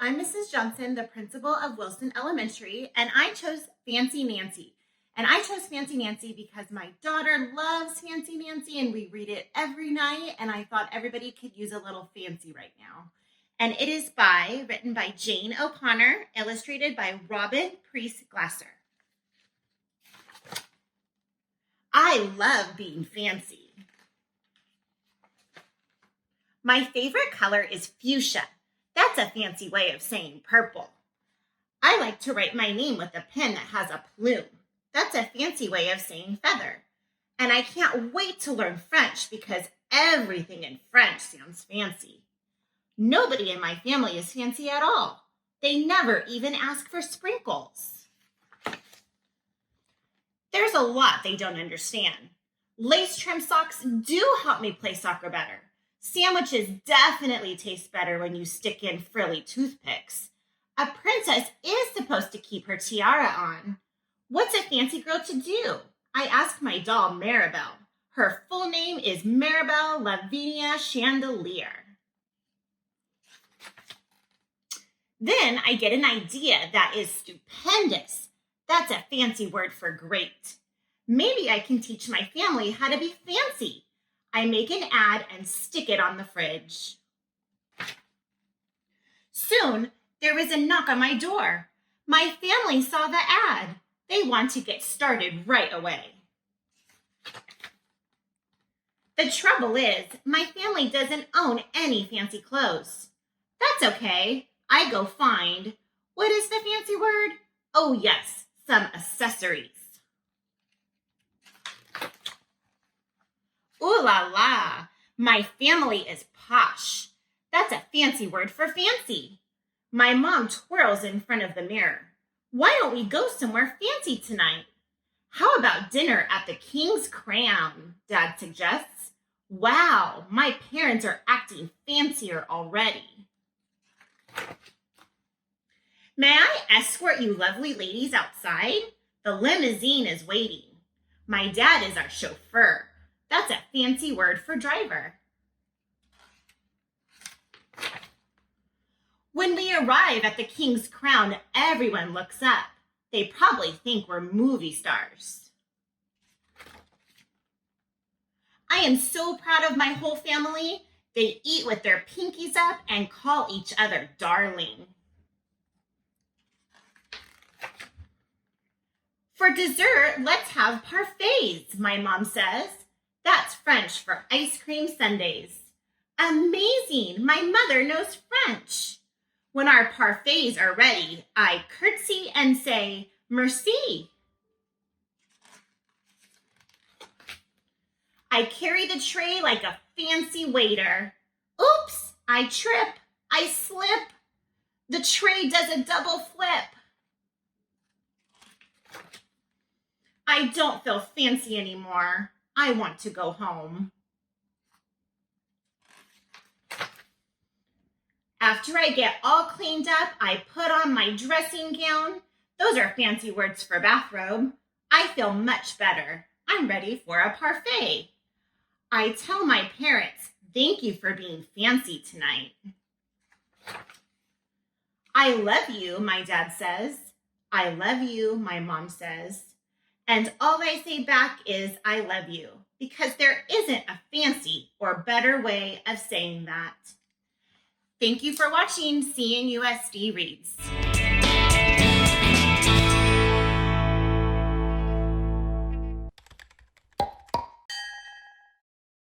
I'm Mrs. Johnson, the principal of Wilson Elementary, and I chose Fancy Nancy. And I chose Fancy Nancy because my daughter loves Fancy Nancy and we read it every night, and I thought everybody could use a little fancy right now. And it is written by Jane O'Connor, illustrated by Robin Priest Glasser. I love being fancy. My favorite color is fuchsia. That's a fancy way of saying purple. I like to write my name with a pen that has a plume. That's a fancy way of saying feather. And I can't wait to learn French because everything in French sounds fancy. Nobody in my family is fancy at all. They never even ask for sprinkles. There's a lot they don't understand. Lace trim socks do help me play soccer better. Sandwiches definitely taste better when you stick in frilly toothpicks. A princess is supposed to keep her tiara on. What's a fancy girl to do? I asked my doll Maribel. Her full name is Maribel Lavinia Chandelier. Then I get an idea that is stupendous. That's a fancy word for great. Maybe I can teach my family how to be fancy. I make an ad and stick it on the fridge. Soon, there was a knock on my door. My family saw the ad. They want to get started right away. The trouble is, my family doesn't own any fancy clothes. That's okay. I go find, what is the fancy word? Oh yes, some accessories. Ooh la la, my family is posh. That's a fancy word for fancy. My mom twirls in front of the mirror. Why don't we go somewhere fancy tonight? How about dinner at the King's Crown? Dad suggests. Wow, my parents are acting fancier already. May I escort you lovely ladies outside? The limousine is waiting. My dad is our chauffeur. That's a fancy word for driver. When we arrive at the King's Crown, everyone looks up. They probably think we're movie stars. I am so proud of my whole family. They eat with their pinkies up and call each other darling. For dessert, let's have parfaits, my mom says. That's French for ice cream sundaes. Amazing, my mother knows French. When our parfaits are ready, I curtsy and say, merci. I carry the tray like a fancy waiter. Oops, I trip, I slip. The tray does a double flip. I don't feel fancy anymore. I want to go home. After I get all cleaned up, I put on my dressing gown. Those are fancy words for bathrobe. I feel much better. I'm ready for a parfait. I tell my parents, thank you for being fancy tonight. I love you, my dad says. I love you, my mom says. And all I say back is, I love you, because there isn't a fancy or better way of saying that. Thank you for watching CNUSD Reads.